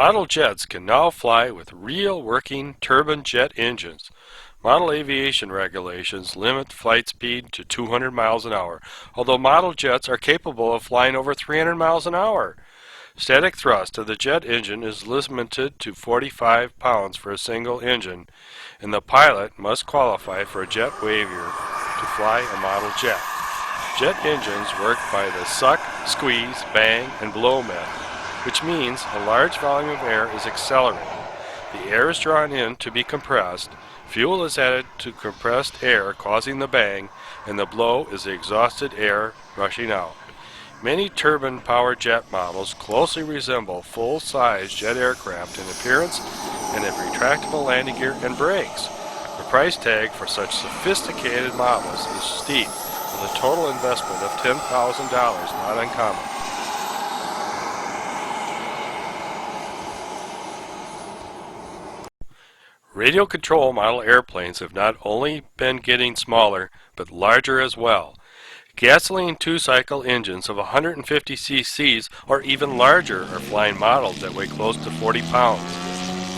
Model jets can now fly with real working turbine jet engines. Model aviation regulations limit flight speed to 200 miles an hour, although model jets are capable of flying over 300 miles an hour. Static thrust of the jet engine is limited to 45 pounds for a single engine, and the pilot must qualify for a jet waiver to fly a model jet. Jet engines work by the suck, squeeze, bang, and blow method, which means a large volume of air is accelerated. The air is drawn in to be compressed, fuel is added to compressed air causing the bang, and the blow is the exhausted air rushing out. Many turbine-powered jet models closely resemble full-size jet aircraft in appearance and have retractable landing gear and brakes. The price tag for such sophisticated models is steep, with a total investment of $10,000 not uncommon. Radio control model airplanes have not only been getting smaller, but larger as well. Gasoline two-cycle engines of 150 cc's or even larger are flying models that weigh close to 40 pounds.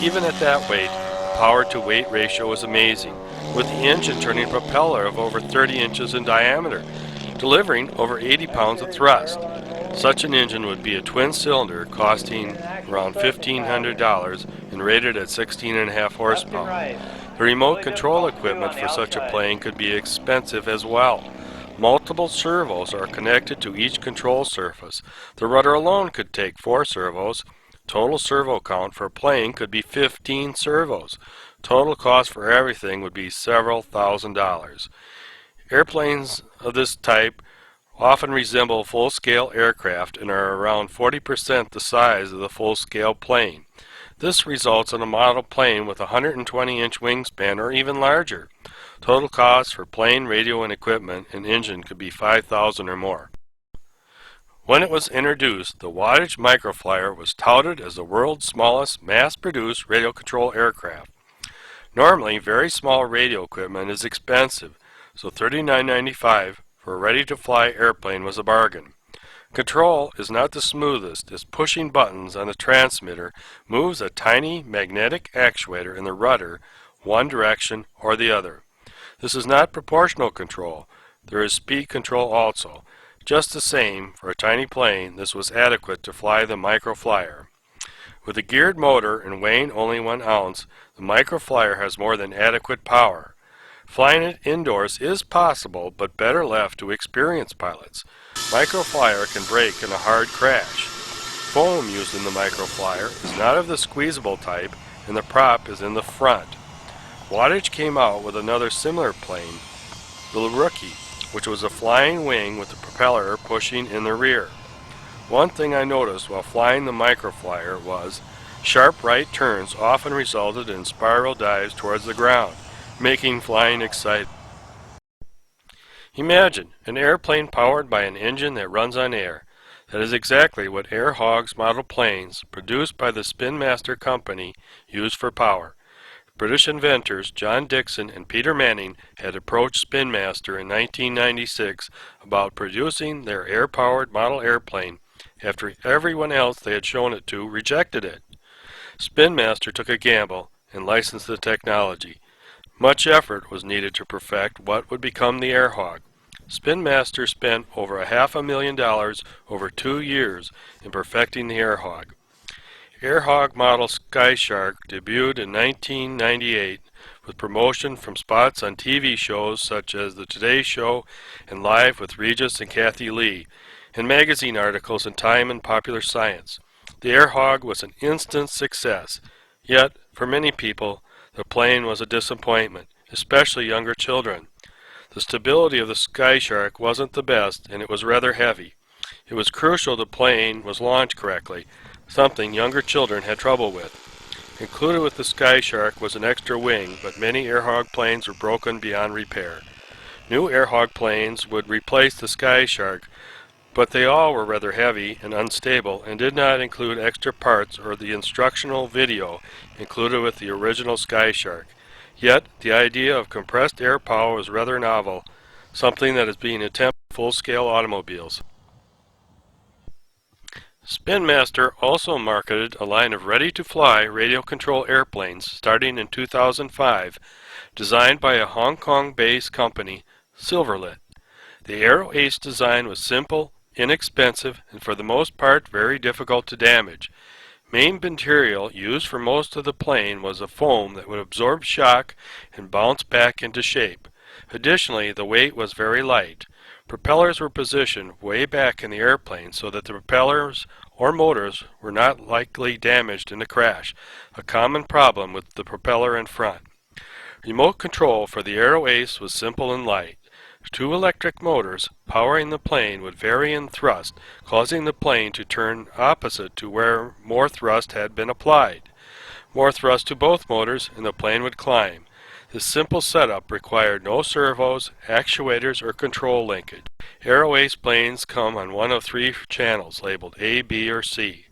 Even at that weight, the power-to-weight ratio is amazing, with the engine turning a propeller of over 30 inches in diameter, delivering over 80 pounds of thrust. Such an engine would be a twin-cylinder costing around $1,500 and rated at 16.5 horsepower. The remote control equipment for such a plane could be expensive as well. Multiple servos are connected to each control surface. The rudder alone could take 4 servos. Total servo count for a plane could be 15 servos. Total cost for everything would be several $1,000s. Airplanes of this type often resemble full-scale aircraft and are around 40% the size of the full-scale plane. This results in a model plane with a 120-inch wingspan or even larger. Total cost for plane, radio, and equipment and engine could be $5,000 or more. When it was introduced, the wattage microflyer was touted as the world's smallest mass-produced radio control aircraft. Normally, very small radio equipment is expensive, so $39.95 for a ready-to-fly airplane was a bargain. Control is not the smoothest, as pushing buttons on the transmitter moves a tiny magnetic actuator in the rudder one direction or the other. This is not proportional control. There is speed control also. Just the same, for a tiny plane, this was adequate to fly the microflyer. With a geared motor and weighing only 1 ounce, the microflyer has more than adequate power. Flying it indoors is possible, but better left to experienced pilots. Microflyer can break in a hard crash. Foam used in the microflyer is not of the squeezable type, and the prop is in the front. Wattage came out with another similar plane, the Rookie, which was a flying wing with the propeller pushing in the rear. One thing I noticed while flying the microflyer was sharp right turns often resulted in spiral dives towards the ground, making flying exciting. Imagine an airplane powered by an engine that runs on air. That is exactly what Air Hogs model planes, produced by the Spin Master Company, use for power. British inventors John Dixon and Peter Manning had approached Spin Master in 1996 about producing their air-powered model airplane after everyone else they had shown it to rejected it. Spin Master took a gamble and licensed the technology. Much effort was needed to perfect what would become the Air Hog. Spin Master spent over $500,000 over 2 years in perfecting the Air Hog. Air Hog model Sky Shark debuted in 1998 with promotion from spots on TV shows such as The Today Show and Live with Regis and Kathy Lee, and magazine articles in Time and Popular Science. The Air Hog was an instant success, yet for many people the plane was a disappointment, especially younger children. The stability of the Sky Shark wasn't the best, and it was rather heavy. It was crucial the plane was launched correctly, something younger children had trouble with. Included with the Sky Shark was an extra wing, but many Air Hog planes were broken beyond repair. New Air Hog planes would replace the Sky Shark, but they all were rather heavy and unstable and did not include extra parts or the instructional video included with the original Sky Shark. Yet, the idea of compressed air power was rather novel, something that is being attempted in full-scale automobiles. Spin Master also marketed a line of ready-to-fly radio control airplanes starting in 2005, designed by a Hong Kong-based company, Silverlit. The Aero Ace design was simple, inexpensive, and for the most part very difficult to damage. Main material used for most of the plane was a foam that would absorb shock and bounce back into shape. Additionally, the weight was very light. Propellers were positioned way back in the airplane so that the propellers or motors were not likely damaged in a crash, a common problem with the propeller in front. Remote control for the Aero Ace was simple and light. Two electric motors powering the plane would vary in thrust, causing the plane to turn opposite to where more thrust had been applied. More thrust to both motors and the plane would climb. This simple setup required no servos, actuators, or control linkage. Aero Ace planes come on one of three channels labeled A, B, or C.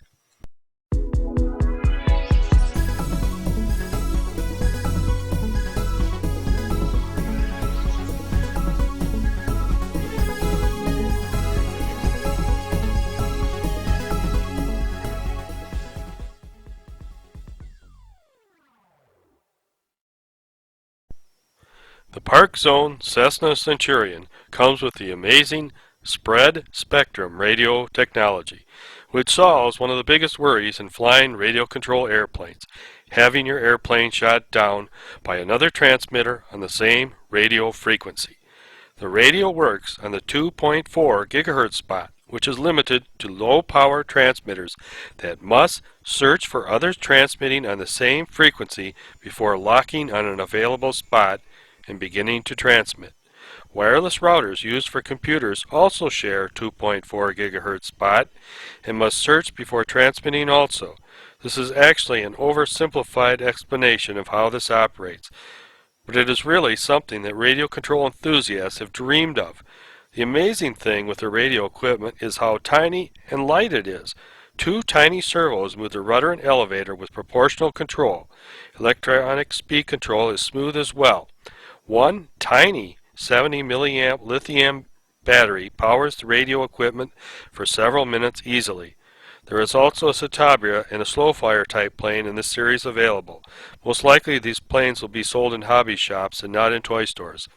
The Park Zone Cessna Centurion comes with the amazing spread spectrum radio technology, which solves one of the biggest worries in flying radio control airplanes, having your airplane shot down by another transmitter on the same radio frequency. The radio works on the 2.4 gigahertz spot, which is limited to low-power transmitters that must search for others transmitting on the same frequency before locking on an available spot and beginning to transmit. Wireless routers used for computers also share 2.4 gigahertz spot and must search before transmitting also. This is actually an oversimplified explanation of how this operates, but it is really something that radio control enthusiasts have dreamed of. The amazing thing with the radio equipment is how tiny and light it is. Two tiny servos move the rudder and elevator with proportional control. Electronic speed control is smooth as well. One tiny 70 milliamp lithium battery powers the radio equipment for several minutes easily. There is also a Citabria and a slow-fire type plane in this series available. Most likely these planes will be sold in hobby shops and not in toy stores.